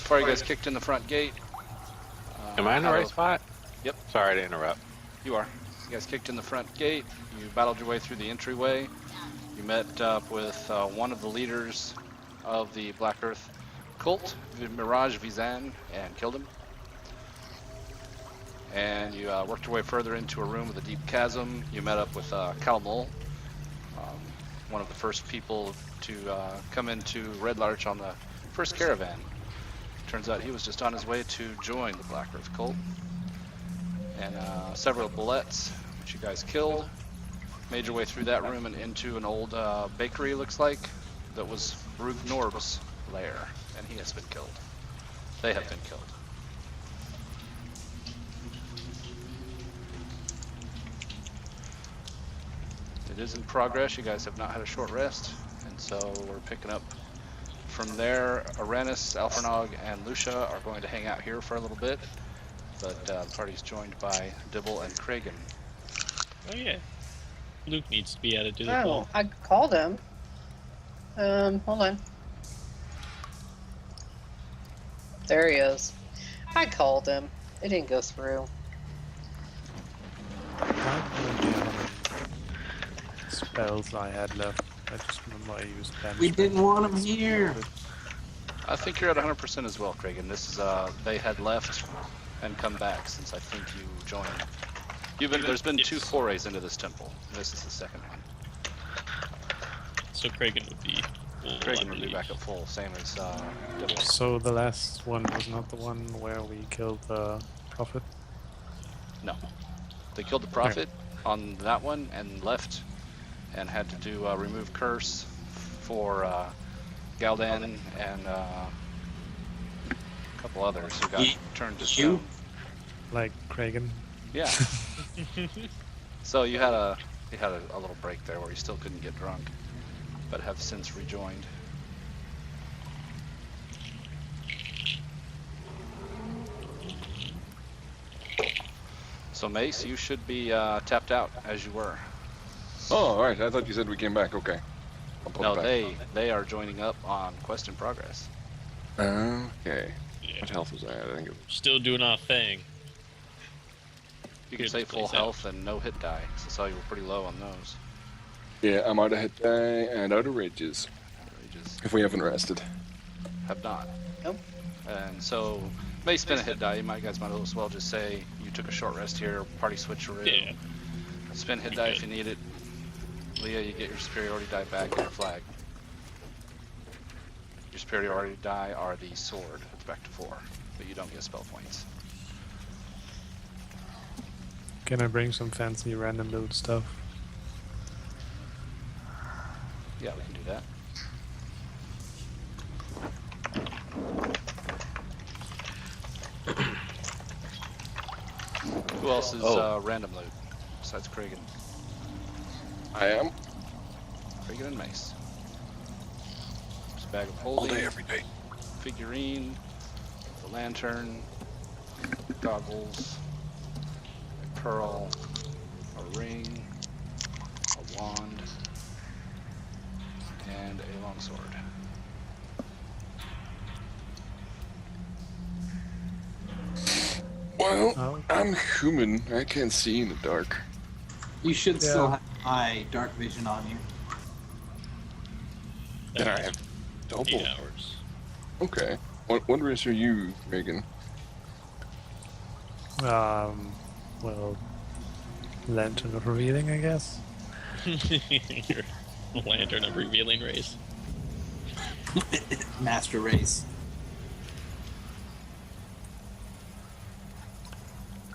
Before you guys kicked in the front gate. Am I in the right spot? Yep. Sorry to interrupt. You are. You guys kicked in the front gate. You battled your way through the entryway. You met up with one of the leaders of the Black Earth cult, Mirage Vizan, and killed him. And you worked your way further into a room with a deep chasm. You met up with Kalmul, one of the first people to come into Red Larch on the first caravan. Turns out he was just on his way to join the Black Earth cult. And several bullets, which you guys killed. Made your way through that room and into an old bakery, looks like, that was Brug Norb's lair, and he has been killed. They have been killed. It is in progress. You guys have not had a short rest, and so we're picking up from there. Aranus, Alfernog, and Lucia are going to hang out here for a little bit, but the party's joined by Dibble and Kragan. Oh yeah. Luke needs to be added to the Oh, call. I called him. Hold on. There he is. I called him. It didn't go through. I have no idea how many spells I had left. I just remember I used banishment. We didn't want him here. I think you're at 100% as well, Kragan. This is they had left and come back since I think you joined. There's been two forays into this temple. This is the second one. So Kragan would be full. Kragan would be back at full, same as Dibble. So the last one was not the one where we killed the prophet? No. They killed the prophet on that one and left and had to do remove curse for Galdan and a couple others who got turned to stone. Like Kragan? Yeah. So you had a little break there where you still couldn't get drunk, but have since rejoined. So Mace, you should be tapped out as you were. Oh, alright. I thought you said we came back. Okay. I'll put No, it back. they are joining up on Quest in Progress. Okay. Yeah. What health was I at? I think it was... Still doing our thing. You can Good say to full place out. health and no hit die, since I saw you were pretty low on those. Yeah, I'm out of hit die and out of rages. Outrageous. If we haven't rested. Have not. Nope. And so, may spend a hit die. You guys might as well just say you took a short rest here, party switcheroo. Yeah. Spend hit Pretty die good. if you need it. Leah, you get your superiority die back and your flag. Your superiority die are the sword. It's back to 4, but you don't get spell points. Can I bring some fancy random build stuff? Yeah, we can do that. Who else is random loot besides Kragan? I am. Kragan and Mace. Just a bag of All holding, day, every day. figurine, the lantern, goggles, a pearl, a ring, a wand, and a longsword. Well, Oh. I'm human. I can't see in the dark. You should Yeah. still have my dark vision on you. Then I have double. 8 hours. Okay. What race are you, Reagan? Well, Lantern of Revealing, I guess? Your lantern of revealing race. Master race.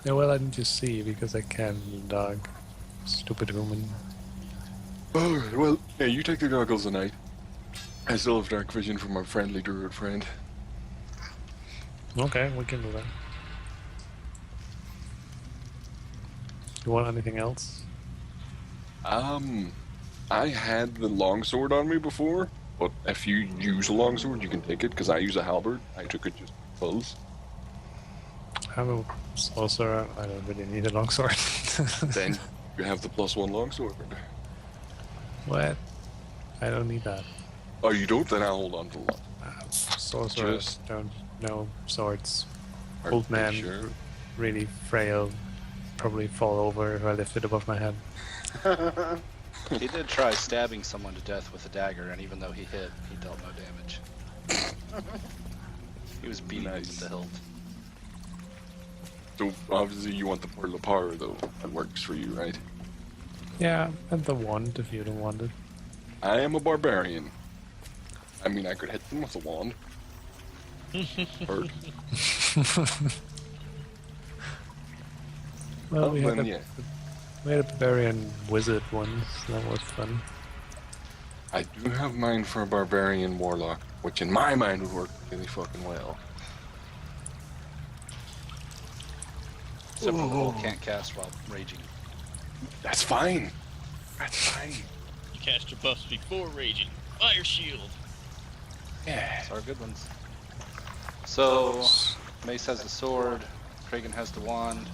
Yeah, well, I didn't just see because I can in the dark. Stupid woman. Oh, well, yeah, you take the goggles tonight. I still have dark vision from our friendly druid friend. Okay, we can do that. You want anything else? I had the longsword on me before, but if you use a longsword, you can take it, because I use a halberd. I took it just because. I'm a sorcerer. I don't really need a longsword. Then you have the +1 longsword. What? I don't need that. Oh, you don't? Then I'll hold on to the long. Sorcerer Just don't no swords. Are Old you man, sure? really frail, probably fall over if I lift it above my head. He did try stabbing someone to death with a dagger, and even though he hit, he dealt no damage. He was beating him with the hilt. So obviously you want the Pearl of Power though. That works for you, right? Yeah, and the wand if you don't want it. I am a barbarian. I mean, I could hit them with a wand. Or, Well, we had then a yeah. we had a barbarian wizard once. That was fun. I do have mine for a barbarian warlock, which in my mind would work really fucking well. Except for the hole can't cast while raging. That's fine. That's fine. You cast your buffs before raging. Fire shield. Yeah. Those are good ones. So, Mace has the sword, Kragan has the wand,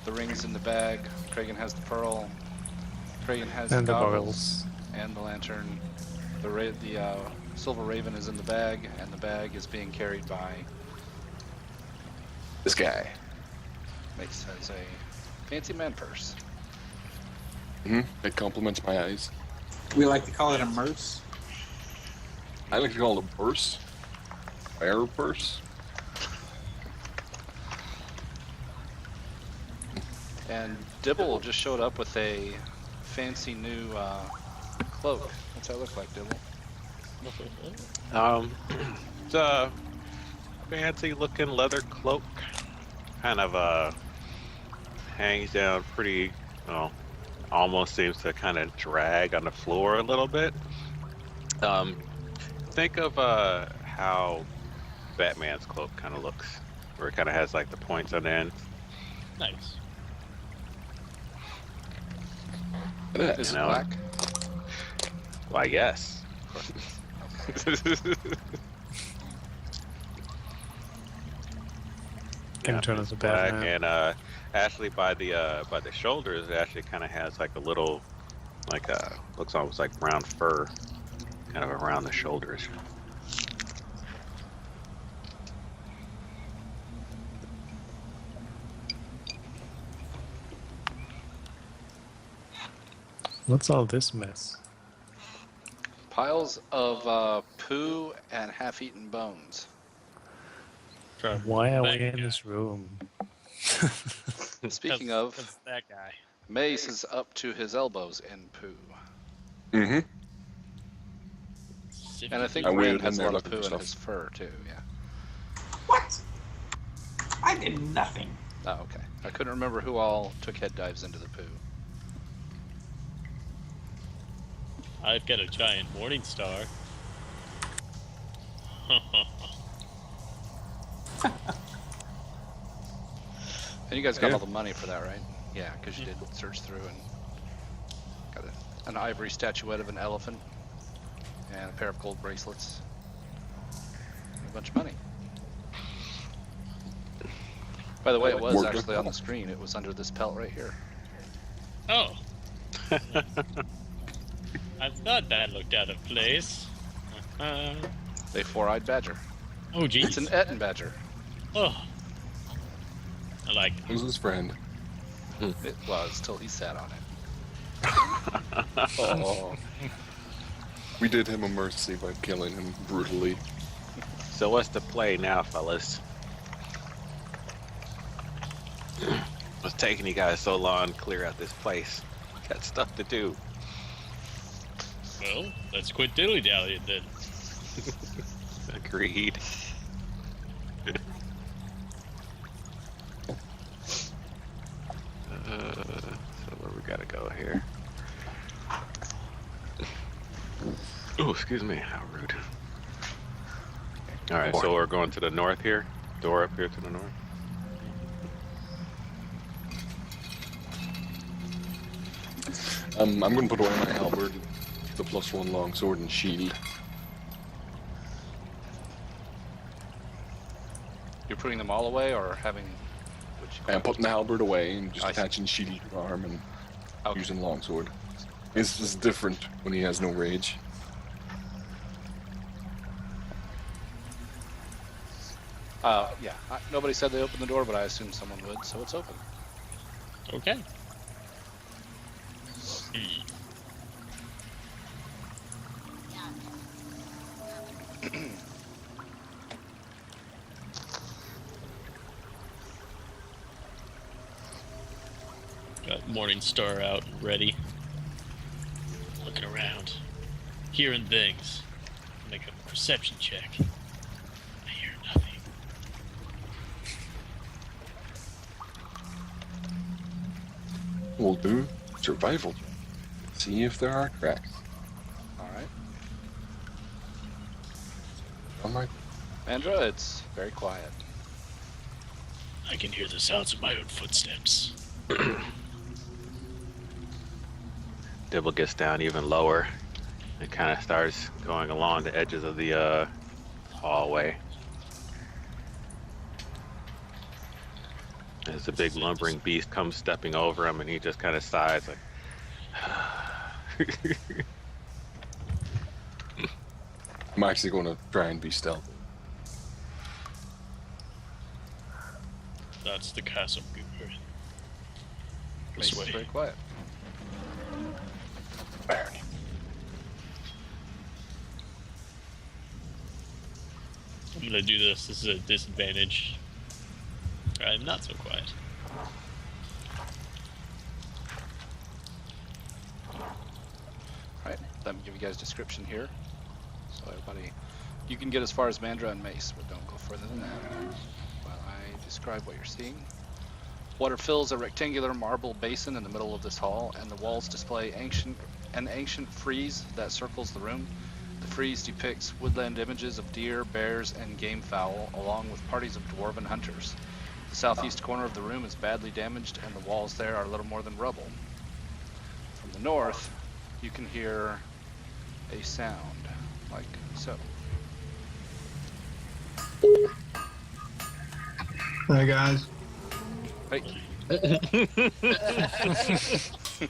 the ring's in the bag, Kragan has the pearl, Kragan has And the the goggles, goggles. and the lantern. The silver raven is in the bag, and the bag is being carried by This guy. Mace has a fancy man purse. It complements my eyes. We like to call it a merce. I like to call it a purse. Bear purse. And Dibble just showed up with a fancy new cloak. What's that look like, Dibble? It's a fancy looking leather cloak. Kind of hangs down pretty, well, almost seems to kind of drag on the floor a little bit. Think of how Batman's cloak kind of looks, where it kind of has like the points on the end. Nice. Is it black? Why, yes. Can turn into Black, Batman. and actually by the shoulders, it actually kind of has like a little, like looks almost like brown fur, kind of around the shoulders. What's all this mess? Piles of poo and half-eaten bones. Why are we That in guy. this room? Speaking That's of, that guy. Mace is up to his elbows in poo. Mm-hmm. And I think I Rand waited has in a there lot of looking poo for in stuff. his fur, too, yeah. What? I did nothing. Oh, okay. I couldn't remember who all took head dives into the poo. I've got a giant morning star. And you guys got Yeah. all the money for that, right? Yeah, because you did search through and got an ivory statuette of an elephant and a pair of gold bracelets. And a bunch of money. By the way, it was Worked actually out on the well. screen. It was under this pelt right here. Oh. I thought that looked out of place. A four-eyed badger. Oh, jeez. It's an Etten badger. Oh. I like it. Who's his friend? It was till he sat on it. Oh. We did him a mercy by killing him brutally. So what's the play now, fellas? What's taking you guys so long to clear out this place? Got stuff to do. Well, let's quit dilly-dallying then. Agreed. So where we gotta go here? Oh, excuse me. How rude. All right, so we're going to the north here. Door up here to the north. I'm going to put away my halberd, the +1 longsword and shield. You're putting them all away, or having? I'm putting the halberd away and just I see. attaching shield to the arm and Okay. using longsword. It's just different when he has no rage. Yeah. Nobody said they opened the door, but I assumed someone would, so it's open. Okay. Hmm. Got Morningstar out and ready. Looking around. Hearing things. Make a perception check. I hear nothing. We'll do survival. See if there are cracks. All right. On my Mandra, it's very quiet. I can hear the sounds of my own footsteps. Dibble gets down even lower and kind of starts going along the edges of the hallway. As the big lumbering beast comes stepping over him, and he just kind of sighs like. I'm actually going to try and be stealthy. That's the castle Gooper. Mace This is way. very quiet. Barony. I'm gonna do this. This is a disadvantage. I'm not so quiet. Right, let me give you guys a description here. So everybody, you can get as far as Mandra and Mace, but don't go further than that. While I describe what you're seeing. Water fills a rectangular marble basin in the middle of this hall, and the walls display an ancient frieze that circles the room. The frieze depicts woodland images of deer, bears, and game fowl, along with parties of dwarven hunters. The southeast corner of the room is badly damaged, and the walls there are little more than rubble. From the north, you can hear a sound like so. Hi guys. Hey,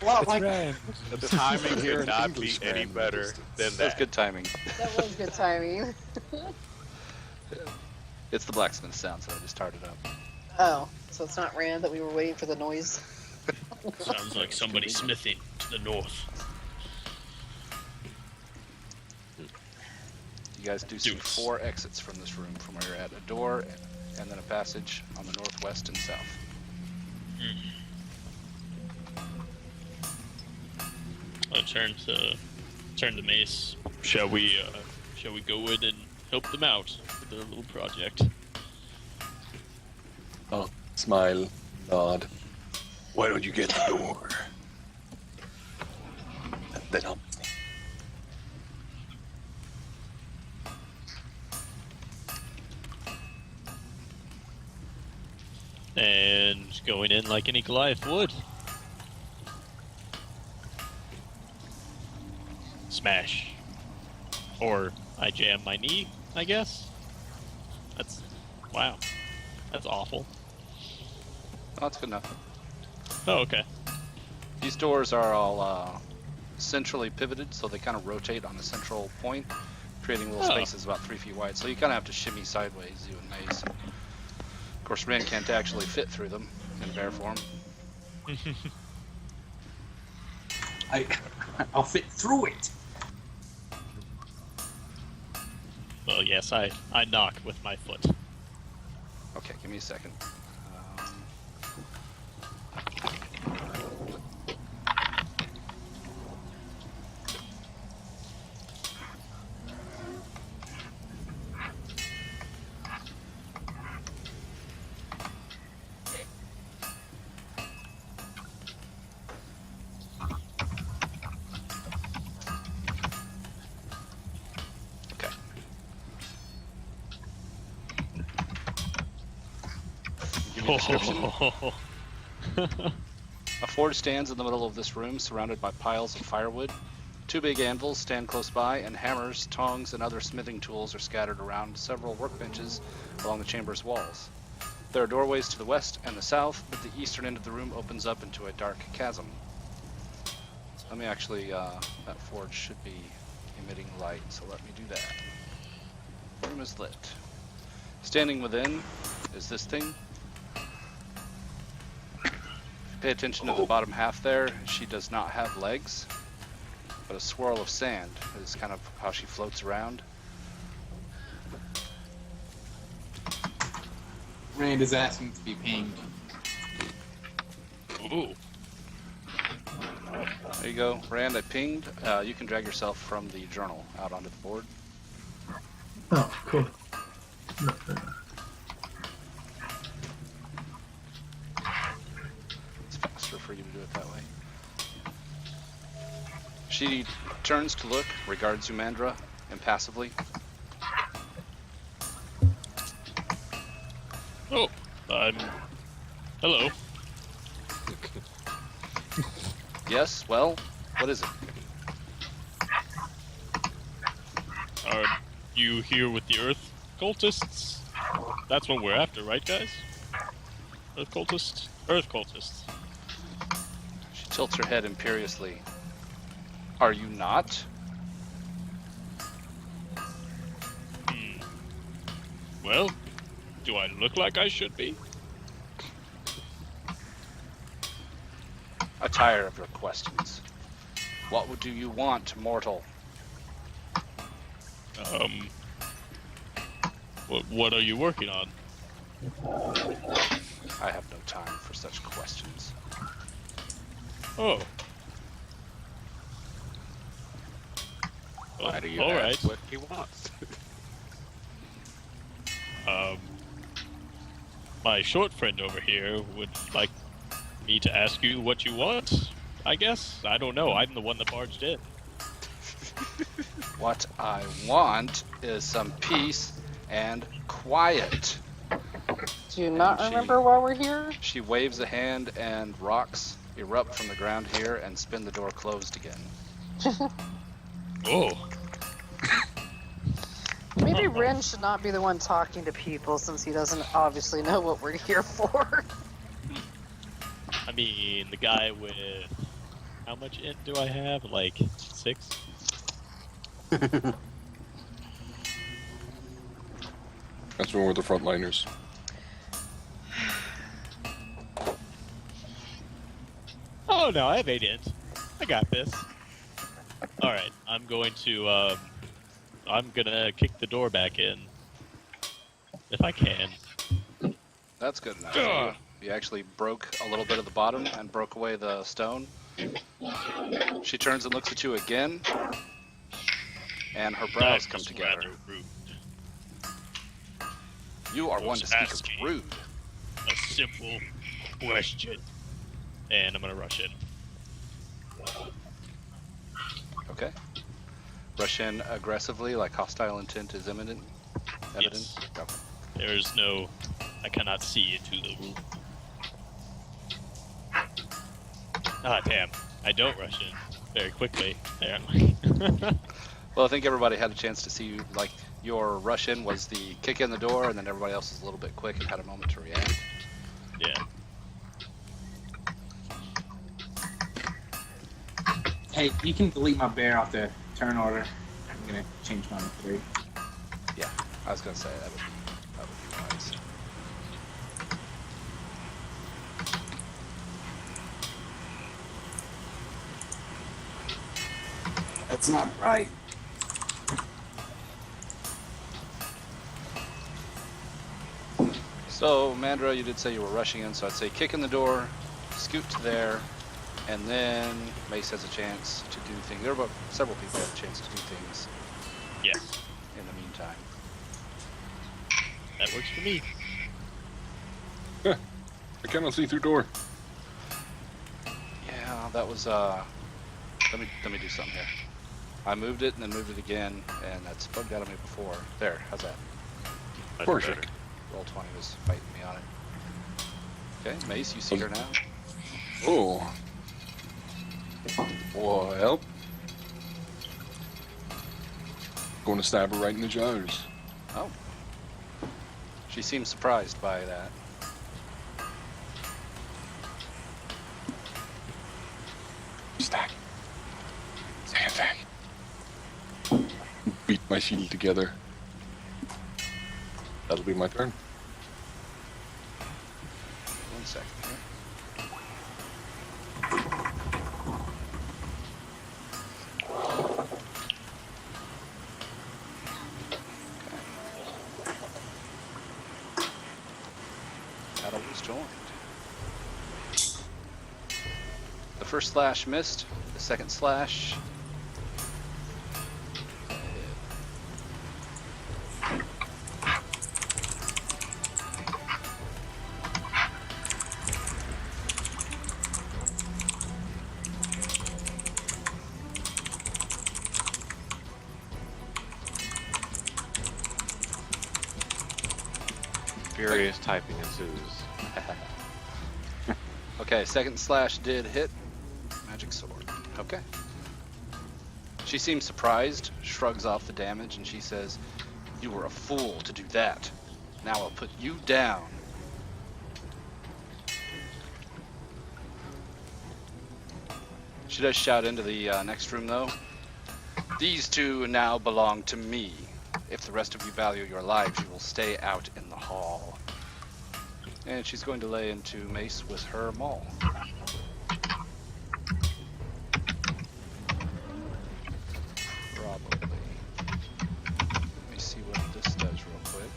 Well, like, The timing Hear could an not be Englishman any in the better distance. than that's that. good timing. that was good timing. It's the blacksmith sound, so I just started up. Oh, so it's not random that we were waiting for the noise. Sounds like somebody smithing to the north. You guys do see Deuce. 4 exits from this room from where you're at. A door, and then a passage on the northwest and south. I'll turn to Mace. Shall we go in and help them out with their little project? Oh, smile, nod. Why don't you get the door? Then I'll. And going in like any Goliath would. Smash. Or I jam my knee, I guess. Wow. That's awful. Oh, that's good enough. Oh, okay. These doors are all centrally pivoted, so they kind of rotate on a central point, creating little Oh. spaces about 3 feet wide. So you kind of have to shimmy sideways, you and Mace. Of course, Ren can't actually fit through them in bear form. I'll fit through it. Well, yes, I knock with my foot. Okay, give me a second. Okay. Give you a description. A forge stands in the middle of this room, surrounded by piles of firewood. 2 big anvils stand close by, and hammers, tongs, and other smithing tools are scattered around several workbenches along the chamber's walls. There are doorways to the west and the south, but the eastern end of the room opens up into a dark chasm. Let me actually, that forge should be emitting light, so let me do that. Room is lit. Standing within is this thing. Pay attention to the bottom half there. She does not have legs, but a swirl of sand is kind of how she floats around. Rand is asking to be pinged. Ooh. There you go, Rand. I pinged. You can drag yourself from the journal out onto the board. Oh, cool. It's faster for you to do it that way. She turns to look, regards you, Mandra, impassively. Oh, hello. Yes, well, what is it? Are you here with the Earth cultists? That's what we're after, right, guys? Earth cultists? Earth cultists. She tilts her head imperiously. Are you not? Well, do I look like I should be? I tire of your questions. What do you want, mortal? What are you working on? I have no time for such questions. Oh. Why do you all ask right. what he wants? My short friend over here would like me to ask you what you want, I guess. I don't know. I'm the one that barged in. What I want is some peace and quiet. Do you not she- remember why we're here? She waves a hand and rocks erupt from the ground here and spin the door closed again. Oh. Maybe Ren should not be the one talking to people since he doesn't obviously know what we're here for. I mean, the guy with... How much int do I have? Like, 6? That's when we're the frontliners. Oh, no, I have 8 int. I got this. Alright, I'm going to, I'm gonna kick the door back in. If I can. That's good enough. Ugh. You actually broke a little bit of the bottom and broke away the stone. She turns and looks at you again, and her brows That come was together. rather rude. You are I one was to speak asking. of rude. A simple question. And I'm gonna rush in. Okay. Rush in aggressively, like hostile intent is evident. Yes. Okay. There is no... I cannot see into the room. Ah, damn. I don't rush in very quickly, apparently. Well, I think everybody had a chance to see you. Like, your rush in was the kick in the door, and then everybody else was a little bit quick and had a moment to react. Yeah. Hey, you can delete my bear off the turn order. I'm gonna change mine to 3. Yeah, I was gonna say that would be wise. That's not right. So, Mandra, you did say you were rushing in, so I'd say kick in the door, scoot to there, and then Mace has a chance to do things. There are about several people have a chance to do things Yes. in the meantime. That works for me. I cannot see through door. Yeah, that was let me do something here. I moved it and then moved it again, and that's bugged out of me before. There, how's that? Much Perfect. better. Roll 20 was fighting me on it. Okay, Mace, you see her now. Oh. Well. Going to stab her right in the jaws. Oh. She seems surprised by that. Stack. Stand back. Beat my shield together. That'll be my turn. 1 second here. Battle was joined. The first slash missed. The second slash. Furious typing ensues. Okay, second slash did hit. Magic sword. Okay. She seems surprised, shrugs off the damage, and she says, "You were a fool to do that. Now I'll put you down." She does shout into the next room, though. "These two now belong to me. If the rest of you value your lives, you will stay out in the hall." And she's going to lay into Mace with her maul. Probably. Let me see what this does real quick.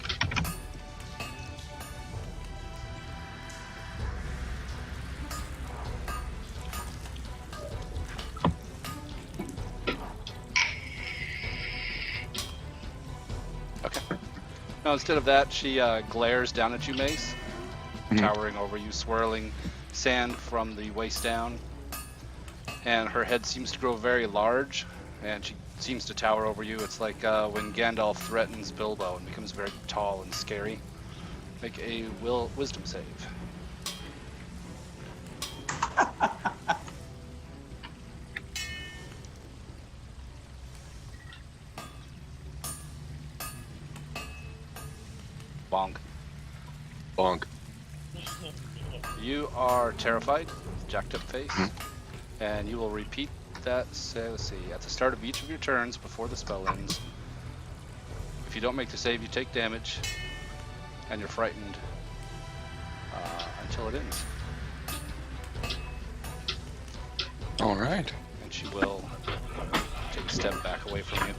Okay. Now instead of that, she glares down at you, Mace, towering over you, swirling sand from the waist down. And her head seems to grow very large, and she seems to tower over you. It's like when Gandalf threatens Bilbo and becomes very tall and scary. Make a wisdom save. Bonk. Bonk. You are terrified, jacked up face, and you will repeat that, say, let's see, at the start of each of your turns before the spell ends. If you don't make the save, you take damage, and you're frightened until it ends. All right. And she will take a step back away from you.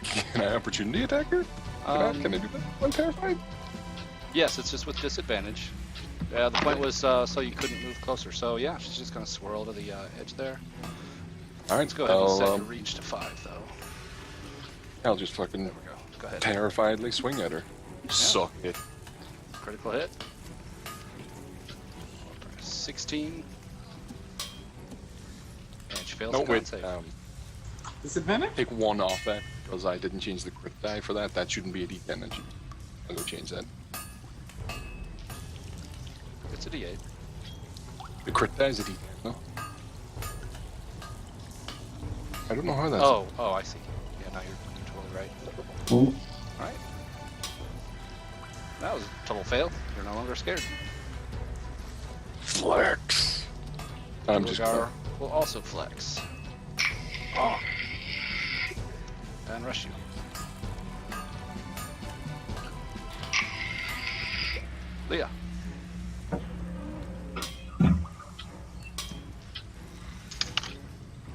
Can I opportunity attack her? Can I do that? I'm terrified. Yes, it's just with disadvantage. The point was so you couldn't move closer. So yeah, she's just gonna swirl to the edge there. All right. Let's go ahead and set your reach to 5, though. I'll just fucking There we go. Go ahead. terrifiedly swing at her. Suck it. Critical hit. 16. And she fails No, the con wait. save. Disadvantage? Take 1 off that because I didn't change the crit die for that. That shouldn't be a D10. That should. I'll go change that. It's a D8. The crit die is a D10. No. I don't know how that's. Oh, I see. Yeah, no, you're totally right. All right. That was a total fail. You're no longer scared. Flex. I'm just. Rugar will also flex. Oh. And rush you. Leah.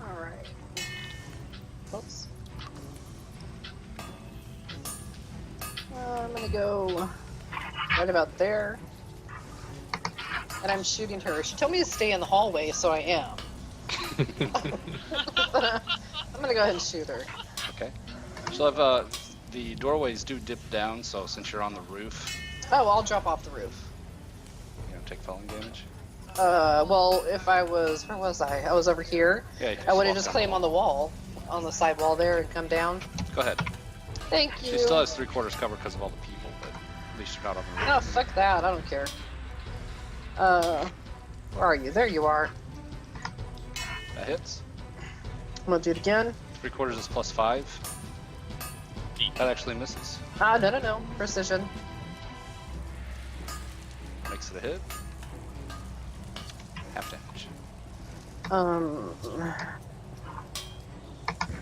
Alright. Oops. I'm gonna go right about there. And I'm shooting her. She told me to stay in the hallway, so I am. But, I'm gonna go ahead and shoot her. Okay. She'll have the doorways do dip down, so since you're on the roof, Oh, I'll drop off the roof. take falling damage. Well, if I was, where was I? I was over here. Yeah, you can I would have walk just down claimed on the wall, on the side wall there, and come down. Go ahead. Thank you. She still has 3/4 cover because of all the people, but at least you're not on the roof. Oh, fuck that. I don't care. Where are you? There you are. That hits. I'm gonna do it again. 3/4 is +5. That actually misses. No. Precision. Makes it a hit. Half damage.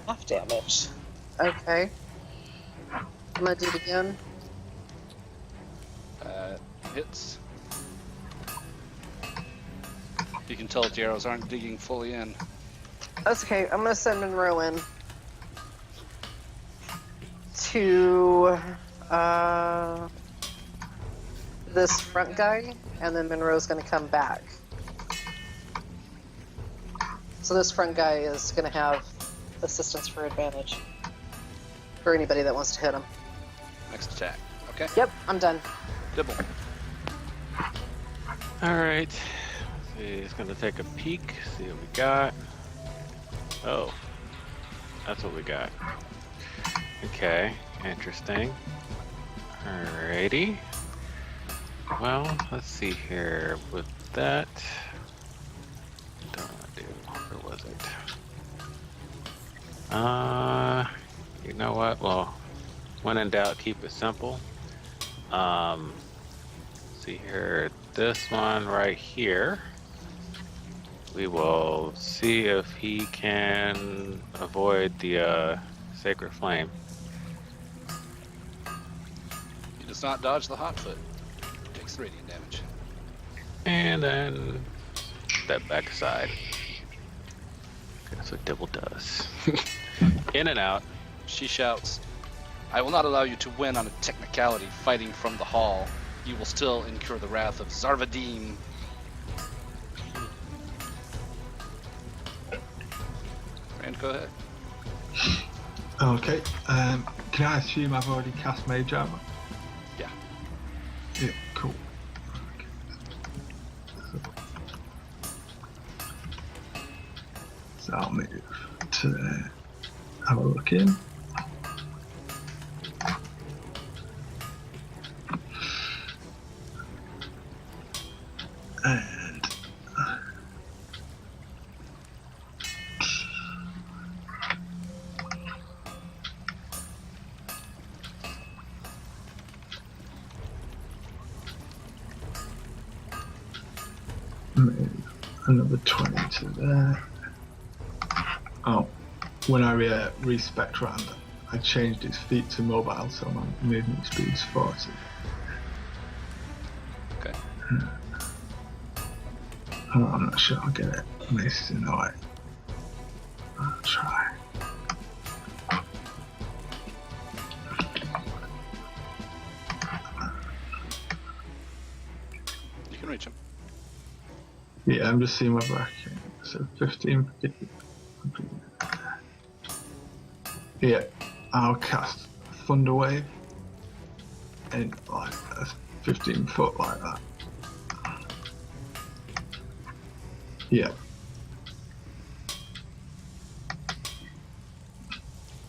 Half damage. Okay. I'm gonna do it again. Hits. You can tell that the arrows aren't digging fully in. That's okay. I'm gonna send Monroe in to this front guy, and then Monroe's gonna come back. So this front guy is gonna have assistance for advantage for anybody that wants to hit him. Next attack. Okay. Yep, I'm done. Dibble. All right. See, he's gonna take a peek, see what we got. Oh, that's what we got. Okay, interesting. Alrighty. Well, let's see here. With that, what do I wanna do? Where was it? You know what? Well, when in doubt, keep it simple. See here, this one right here. We will see if he can avoid the sacred flame. He does not dodge the hot foot. Takes radiant damage. And then step back aside. That's what Dibble does. In and out. She shouts, "I will not allow you to win on a technicality fighting from the hall. You will still incur the wrath of Zarvadim." And go ahead. Okay. Can I assume I've already cast Mage Armor? Yeah. Yeah, cool. Okay. So I'll move to there. Have a look in. And move another 20 to there. Oh, when I respec round, I changed its feet to mobile, so my movement speed's 40. Okay. Oh, I'm not sure I'll get it. Mace in the way. I'll try. You can reach him. Yeah, I'm just seeing whether I can. So 15. Yeah, I'll cast Thunder Wave in like a 15 foot like that. Yeah.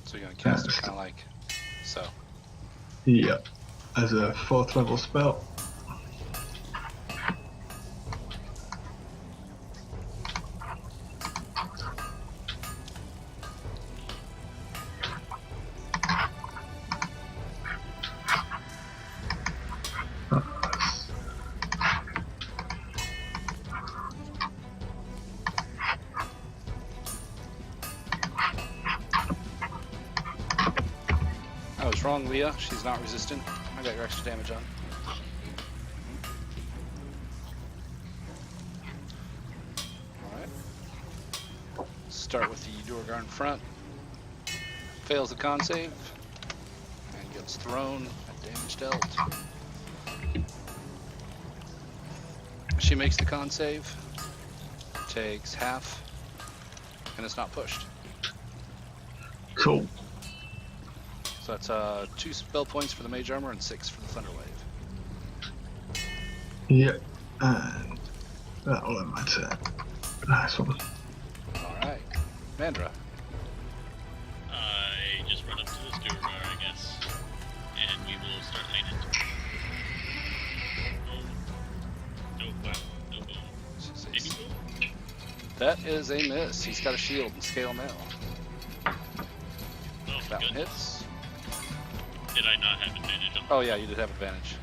So you're gonna cast it kind of like so. Yeah. As a 4th level spell. I was wrong, Leah. She's not resistant. I got your extra damage on. Alright. Start with the Durgar in front. Fails the con save. And gets thrown at damage dealt. She makes the con save. Takes half. And it's not pushed. Cool. So that's 2 spell points for the Mage Armor and 6 for the Thunder Wave. Yeah. And that'll end my turn. Nice one. Alright. Mandra. I just run up to this Durgar, I guess. And we will start laying into it. No wow. No boom. Any boom? That is a miss. He's got a shield and scale mail. Oh, That one good. hits. Did I not have advantage on Oh yeah, you did have advantage.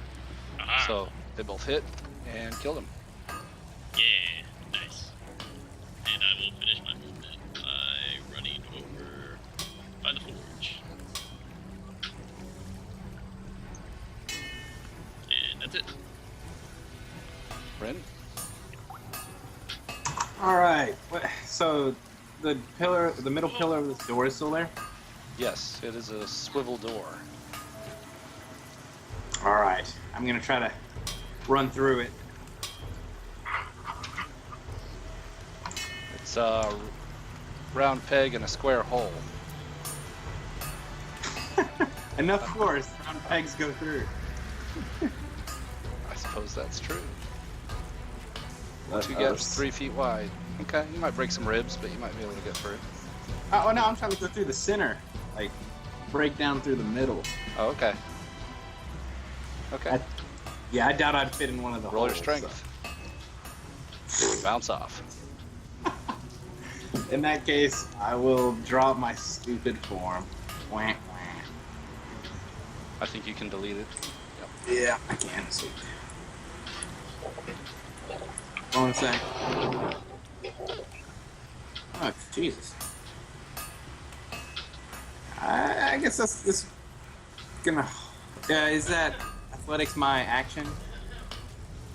Aha. So they both hit and killed him. Yeah, nice. And I will finish my movement by running over by the forge. Rin? All right. So the middle pillar of this door is still there. Yes, it is a swivel door. All right. I'm gonna try to run through it. It's a round peg and a square hole. Enough force. Round pegs go through. I suppose that's true. Uh, Two uh, gaps 3 feet wide. Okay, you might break some ribs, but you might be able to get through. Oh no, I'm trying to go through the center, like break down through the middle. Oh, okay. Okay. Yeah, I doubt I'd fit in one of the Roll your holes, strength. Bounce off. so. In that case, I will drop my stupid form. Wah, wah. I think you can delete it. Yeah, I can. Sweet. Bonus thing. Oh, Jesus. I guess that's gonna. Is that athletics my action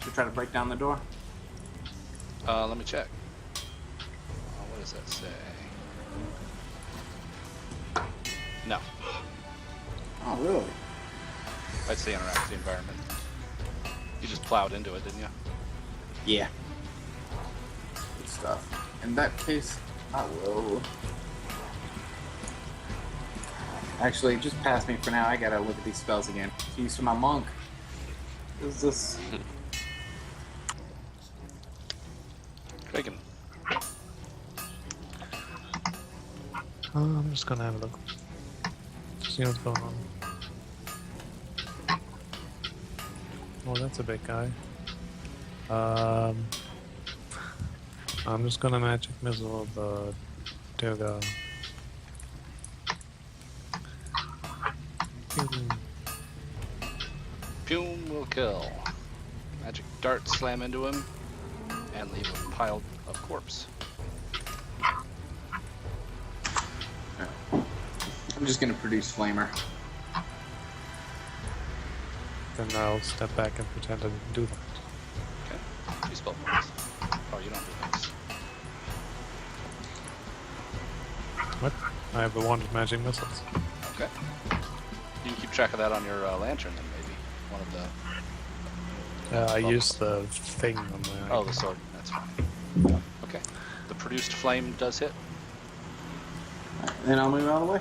to try to break down the door? Let me check. What does that say? No. Oh, really? I'd say interact with the environment. You just plowed into it, didn't you? Yeah. Good stuff. In that case, I will. Actually, just pass me for now. I gotta look at these spells again. Use for my monk. What is this? Dragon. I'm just gonna have a look. See what's going on. Oh, that's a big guy. I'm just gonna magic missile the Toga. Fume will kill. Magic dart slam into him and leave a pile of corpse. I'm just gonna produce flamer. Then I'll step back and pretend I didn't do that. Okay. 2 spell points. Oh, you don't do this. What? I have the wanted magic missiles. Okay. You can keep track of that on your lantern then, maybe. One of the... I used the thing on my. Oh, the sword. That's fine. Okay. The produced flame does hit. Then I'll move out of the way.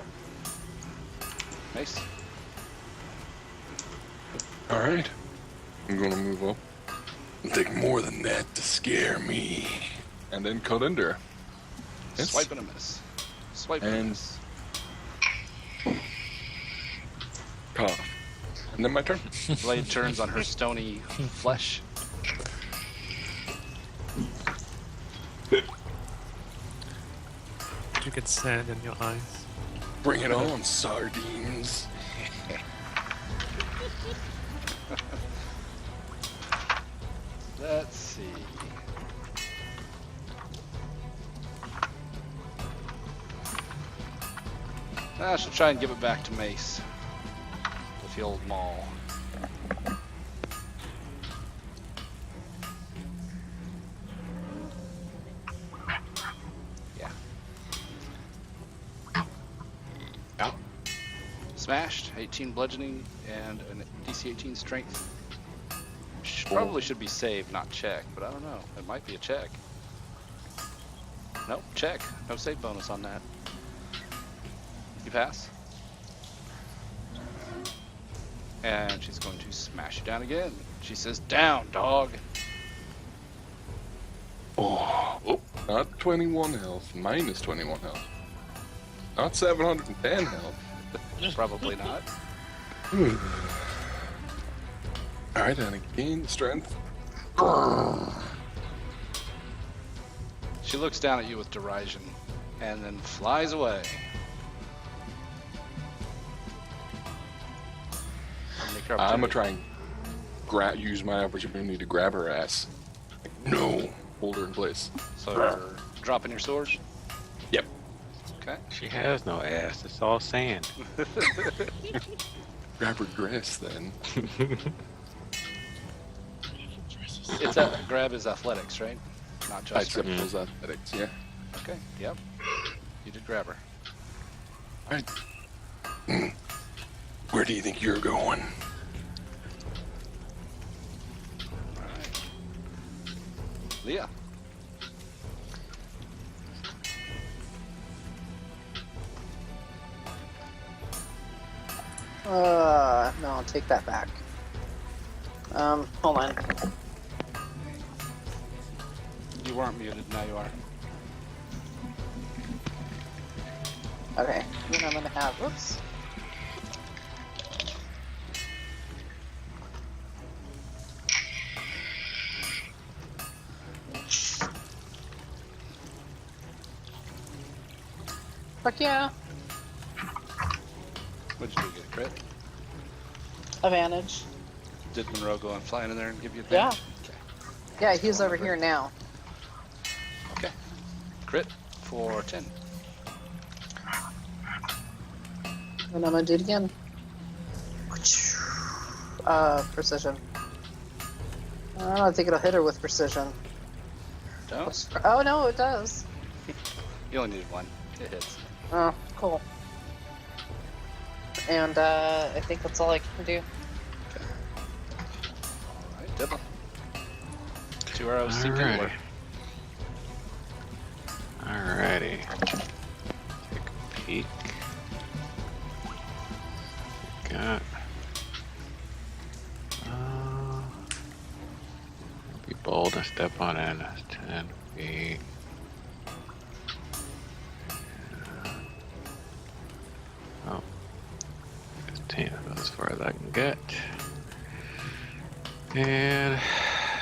Nice. Alright. I'm gonna move up. It'll take more than that to scare me. And then cut in there. Yes. Swipe and a miss. Swipe and a And- miss. Cough. And then my turn. Blade turns on her stony flesh. Did you get sand in your eyes? Bring it on, sardines. Let's see. I should try and give it back to Mace. With the old maul. Yeah. Out. Smashed, 18 bludgeoning, and an DC 18 strength. Probably should be saved, not check, but I don't know. It might be a check. Nope, check. No save bonus on that. You pass. And she's going to smash you down again. She says, down, dog. Oh, not 21 health, minus 21 health. Not 710 health. Probably not. Alright, and again, strength. She looks down at you with derision and then flies away. I'm gonna try and use my opportunity to grab her ass. No, hold her in place. So you're dropping your sword? Yep. Okay. She has no ass. It's all sand. Grab her dress then. Dresses. It's a grab is athletics, right? Not I just accept strength. those athletics, yeah. Okay. Yep. You did grab her. Where do you think you're going? All right. Leah. No, I'll take that back. Hold on. You weren't muted. Now you are. Okay, then I'm gonna have, whoops. Fuck yeah, What'd you do? Get a crit? advantage. Did Monroe go and flying in there and give you Yeah. advantage? Okay. Yeah, he's over here now. Okay. Crit for 10. And I'm gonna do it again. Precision. I don't think it'll hit her with precision. Don't? Oh no, it does. You only needed one. It hits. Oh, cool. And I think that's all I can do. Alright, Dibble. 2 arrows sink Alrighty. anywhere. Alrighty. Take a peek. Got. Be bold and step on in. That's 10 feet. Oh. 15. That's as far as I can get. And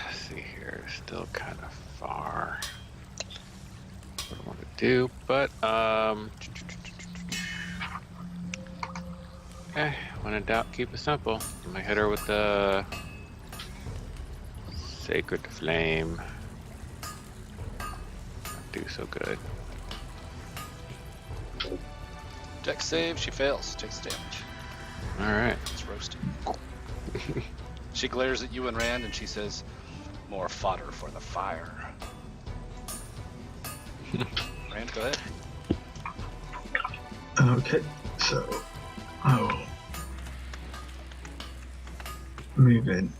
let's see here. Still kind of far. What I want to do, but when in doubt, keep it simple. I'm gonna hit her with the Sacred Flame. Not do so good. Dex save, she fails. Takes damage. Alright. It's roasted. She glares at you and Rand and she says, "More fodder for the fire." Rand, go ahead. Okay, so I will move in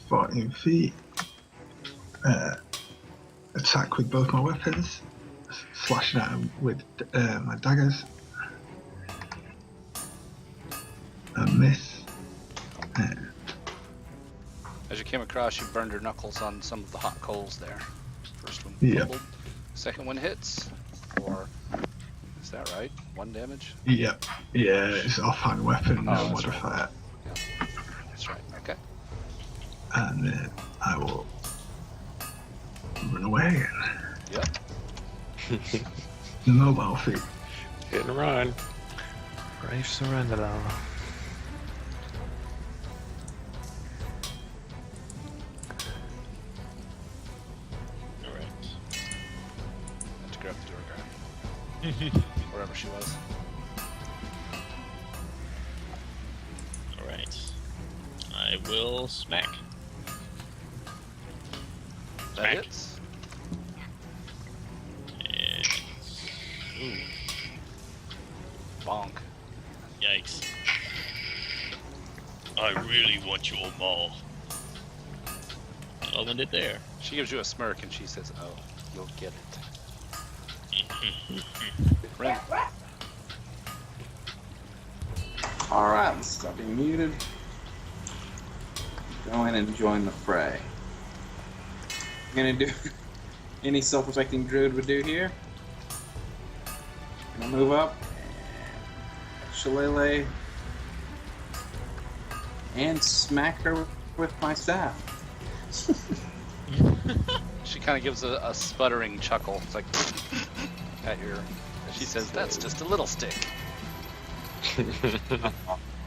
14 feet, attack with both my weapons, slashing at him with my daggers, and miss. As you came across, you burned her knuckles on some of the hot coals there. First one Yeah. fumbled. Second one hits. For, is that right? 1 damage? Yep, yeah, it's offhand weapon, no Oh, that's right. modifier. That's right. Okay. And then I will run away again. Yep. Mobile feet. Hit and run. Brave surrender, Lara. Alright. Had to grab the door guard. Wherever she was. Alright. I will smack. That Smack. hits. And. Ooh, Bonk. yikes. I really want your maul. I'll end it there. She gives you a smirk and she says, "Oh, you'll get it." Rand. Alright, let's stop being muted. Go in and join the fray. I'm gonna do any self-respecting druid would do here. Gonna move up. Shillelagh. And smack her with my staff. She kind of gives a sputtering chuckle. It's like at your. She says, "That's just a little stick."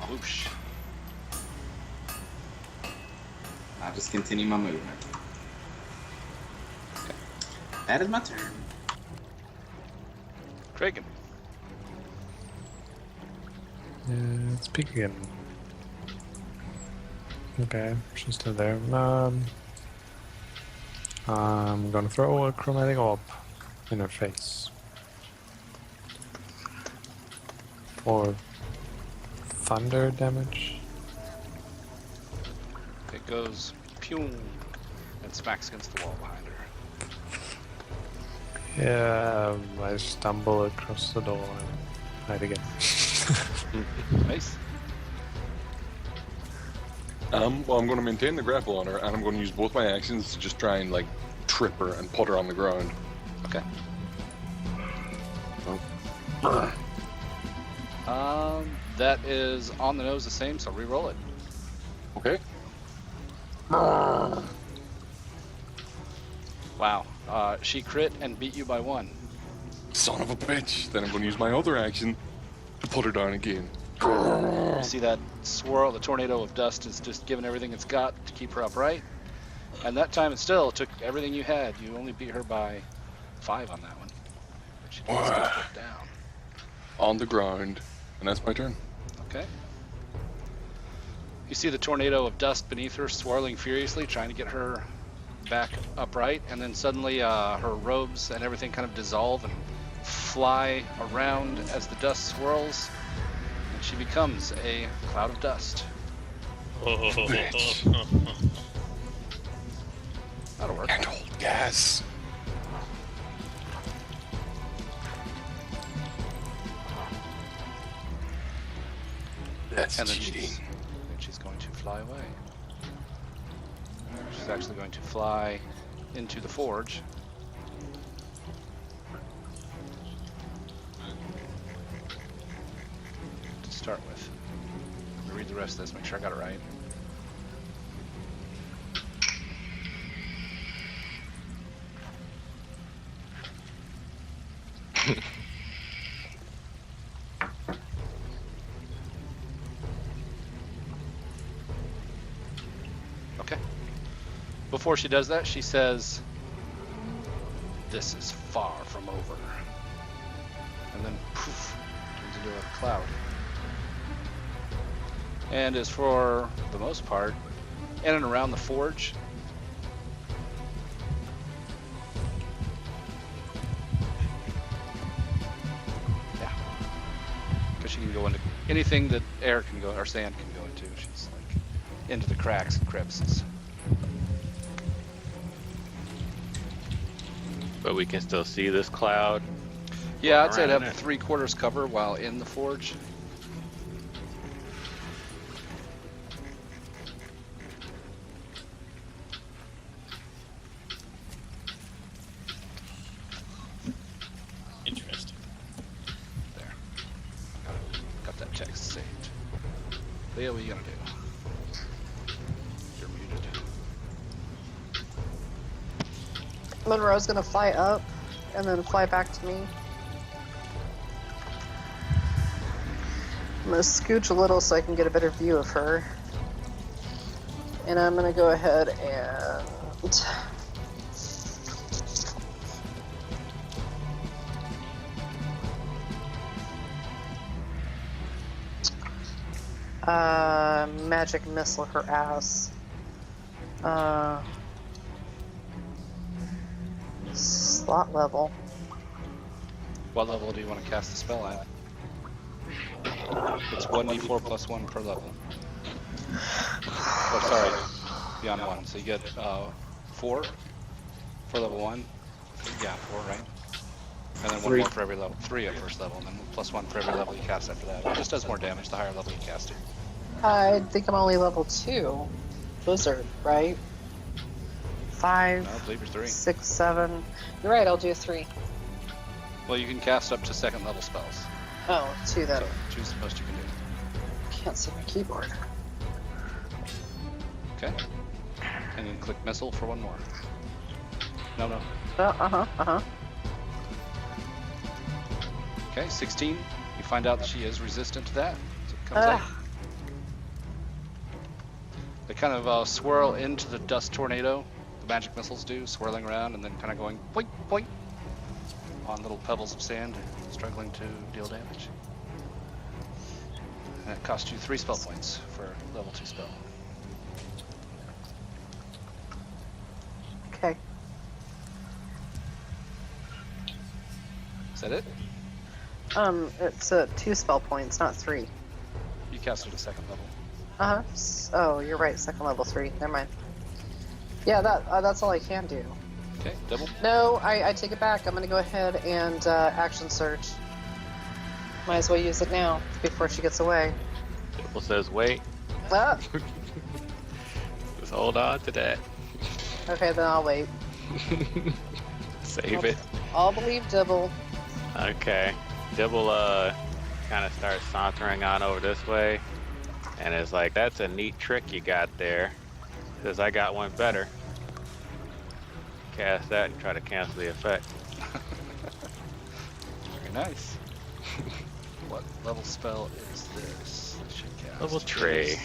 Whoosh. I'll just continue my movement. Okay. That is my turn. Kragan. Let's peek again. Okay, she's still there. I'm gonna throw a chromatic orb in her face. For thunder damage. It goes pew and smacks against the wall behind her. Yeah, I stumble across the door and hide again. Nice. Well, I'm going to maintain the grapple on her, and I'm going to use both my actions to just try and like trip her and put her on the ground. Okay. That is on the nose the same, so re-roll it. Okay. Wow. She crit and beat you by 1. Son of a bitch. Then I'm going to use my other action to put her down again. You see that swirl, the tornado of dust is just giving everything it's got to keep her upright. And that time it still took everything you had. You only beat her by 5 on that one. But she did still put down. On the ground, and that's my turn. Okay. You see the tornado of dust beneath her swirling furiously, trying to get her back upright, and then suddenly her robes and everything kind of dissolve and fly around as the dust swirls, and she becomes a cloud of dust. That'll work. And hold gas. That's And then cheating. she's going to fly away. She's actually going to fly into the forge. To start with. Let me read the rest of this, make sure I got it right. Okay. Before she does that, she says, "This is far from over." And then poof, turns into a cloud. And as for the most part, in and around the forge, yeah, because she can go into anything that air can go or sand can go into. She's like into the cracks and crevices. But we can still see this cloud. Yeah, I'd say I'd Around have it. 3/4 cover while in the forge. Interesting. There. Got that text saved. Leo, what are you gonna do? You're muted. Monroe's gonna fly up and then fly back to me. I'm gonna scooch a little so I can get a better view of her. And I'm gonna go ahead and magic missile her ass. Slot level. What level do you want to cast the spell at? It's 1d4 plus 1 per level. Oh, sorry, beyond 1. So you get 4 for level 1. Yeah, 4, right? And then 1 more for every level. 3 at first level, and then plus 1 for every level you cast after that. It just does more damage the higher level you cast it. I think I'm only level 2. Blizzard, right? 5, No, I believe you're 3. 6, 7. You're right, I'll do 3. Well, you can cast up to 2nd level spells. Oh, 2 then. So choose the most you can do. Can't see my keyboard. Okay? And then click missile for 1 more. No. Uh-huh. Okay, 16. You find out that she is resistant to that. So it comes out. They kind of swirl into the dust tornado. The magic missiles do, swirling around and then kind of going boink, boink on little pebbles of sand, struggling to deal damage. And it costs you 3 spell points for level 2 spell. Okay. that it? It's 2 spell points, not 3. You cast it at 2nd level. Uh huh. Oh, you're right. 2nd level 3. Never mind. Yeah, that's all I can do. Okay, double. No, I take it back. I'm gonna go ahead and action surge. Might as well use it now before she gets away. Dibble says, wait. Ah, Just hold on to that. okay, then I'll wait. Save it. I'll believe Dibble. Okay. Dibble kind of starts sauntering on over this way, and is like, "That's a neat trick you got there." Says, "I got one better." Cast that and try to cancel the effect. Very nice. What level spell is this? I should cast Level 3. Yeah,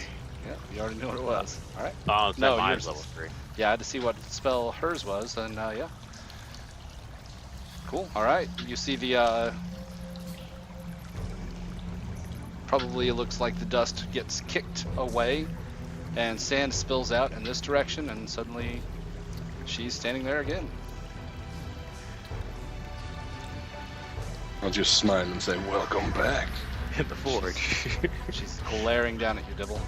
you already knew what it was. All right. Oh, it's No, not yours mine's level is- 3. Yeah, I had to see what spell hers was, and yeah. Cool. All right. You see the probably it looks like the dust gets kicked away, and sand spills out in this direction, and suddenly she's standing there again. I'll just smile and say, welcome back. In the forge. She's glaring down at you, Dibble.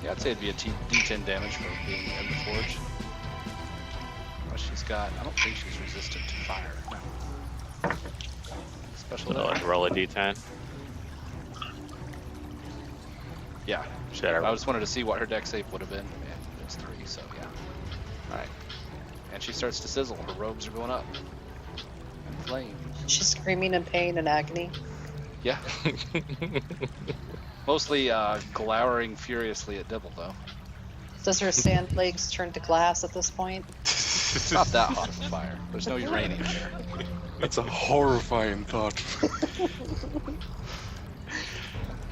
Yeah, I'd say it'd be a D10 damage for being in the forge. Well, she's got. I don't think she's resistant to fire. No. Special. So let's roll a d10. Yeah. Should I I just wanted to see what her deck save would have been, and it's 3, so yeah. All right. And she starts to sizzle. Her robes are going up. And flame. She's screaming in pain and agony. Yeah. Mostly glowering furiously at Dibble, though. Does her sand legs turn to glass at this point? It's not that hot of a fire. There's no uranium here. That's a horrifying thought.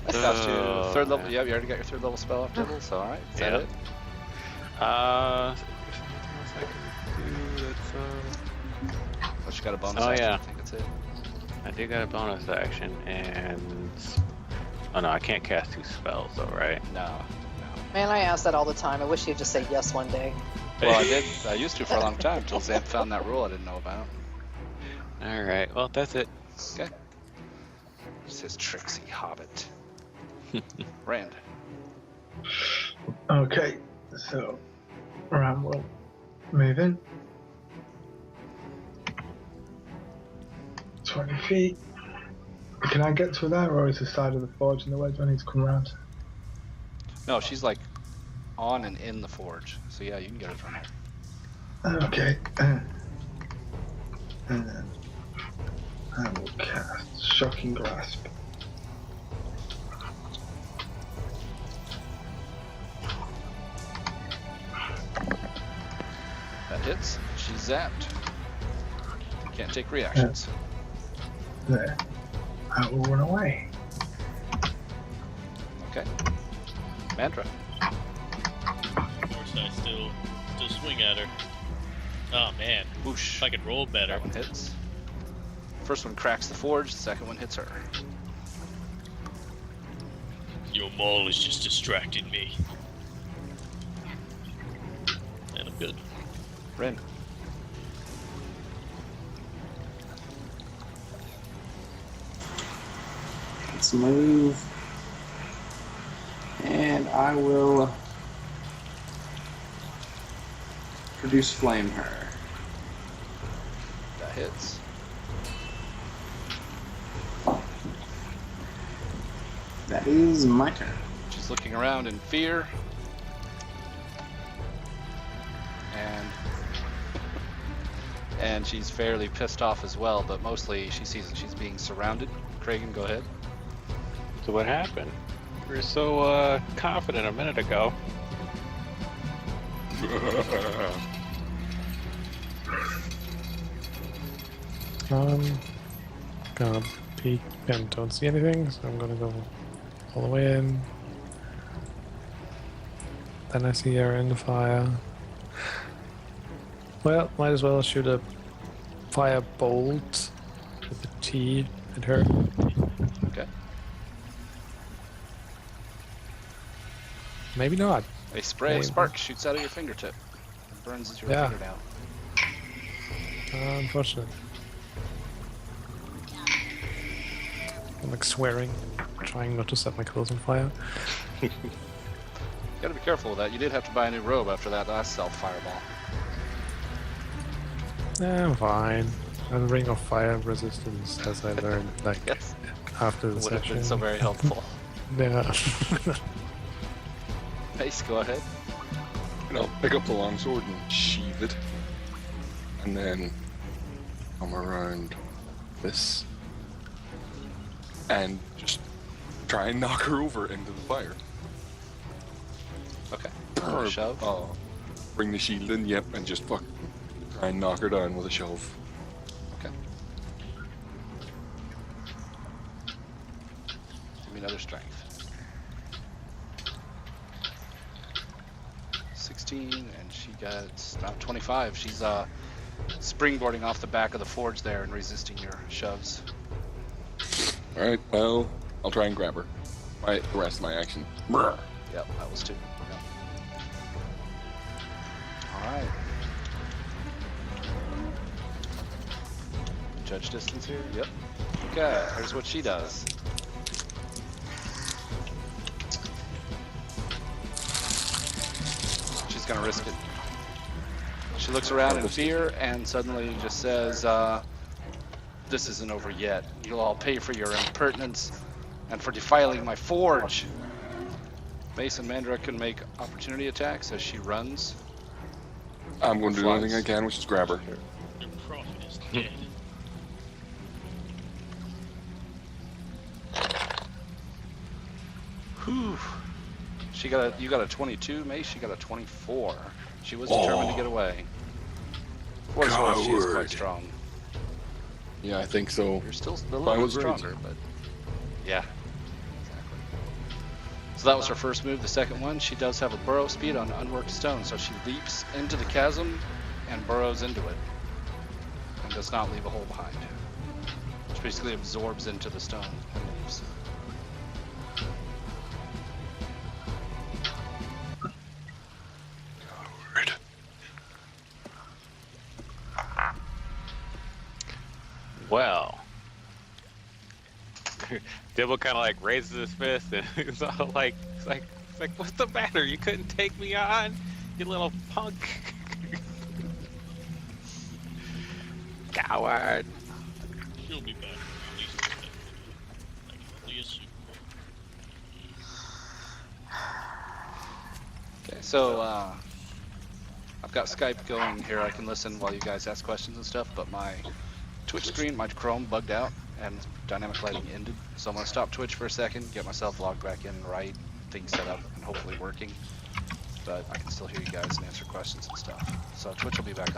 I got you 3rd level. Yeah, you already got your 3rd level spell up, Dibble, so alright. Is that Yep. it? Unless you got a bonus Oh, action, yeah. I think that's it. I do got a bonus action, and oh no, I can't cast 2 spells though, right? No. Man, I ask that all the time. I wish you'd just say yes one day. Well, I did. I used to for a long time until Zan found that rule I didn't know about. All right, well that's it. Okay. Says tricksy hobbit. Rand. Okay, so Ram will move in. 20 feet. Can I get to there, or is the side of the forge in the way? Do I need to come around? No, she's like on and in the forge. So yeah, you can get her from there. Okay. And then I will cast Shocking Grasp. That hits. She's zapped. Can't take reactions. There. I will run away. Okay. Mantra. Of course, I still swing at her. Oh man, Whoosh. if I could roll better. That one hits. First one cracks the forge, the second one hits her. Your maul is just distracting me. And I'm good. Ren. Let's move. And I will produce flame her. That hits. That is my turn. She's looking around in fear. And she's fairly pissed off as well, but mostly she sees that she's being surrounded. Kragan, go ahead. So what happened? You were so confident a minute ago. Gonna peek and don't see anything, so I'm gonna go all the way in. Then I see her in the fire. Well, might as well shoot a fire bolt with a T at her. Okay. Maybe not. A spray of Maybe. sparks shoots out of your fingertip. burns your Yeah. fingernail. Unfortunate. I'm like swearing, trying not to set my clothes on fire. You gotta be careful with that. You did have to buy a new robe after that last self-fireball. I'm fine. And Ring of Fire resistance, as I learned, like Yes. after the Would have session. been so very helpful. Yeah. Mace, go ahead. And I'll pick up the longsword and sheathe it. And then come around this. And just try and knock her over into the fire. Okay. Another shove. Bring the shield in, yep, and just fuck. Try and knock her down with a shove. Okay. Give me another strength. 16, and she got about 25. She's springboarding off the back of the forge there and resisting your shoves. Alright, well, I'll try and grab her. The rest of my action. Brr. Yep, that was 2. Yep. Alright. Judge distance here? Yep. Okay, here's what she does. She's gonna risk it. She looks around in fear and suddenly just says, this isn't over yet. You'll all pay for your impertinence and for defiling my forge. Mace and Mandra can make opportunity attacks as she runs. I'm going to do anything I can, which is grab her. Your prophet is dead. Whew. You got a 22, Mace. She got a 24. She was determined to get away. For what it's worth, she is quite Coward. strong. Yeah, I think so. You're still a I little bit was right. stronger, but yeah, exactly. So that was her first move. The second one, she does have a burrow speed on unworked stone, so she leaps into the chasm and burrows into it, and does not leave a hole behind. She basically absorbs into the stone and leaves. Coward. Well, Dibble kind of like raises his fist and it's all like, what's the matter? You couldn't take me on, you little punk. Coward. She'll be back. At least I can only assume. Okay, so I've got Skype going here. I can listen while you guys ask questions and stuff, but my Twitch screen, my Chrome bugged out and dynamic lighting ended. So I'm gonna stop Twitch for a second, get myself logged back in, right, things set up and hopefully working. But I can still hear you guys and answer questions and stuff. So Twitch will be back on.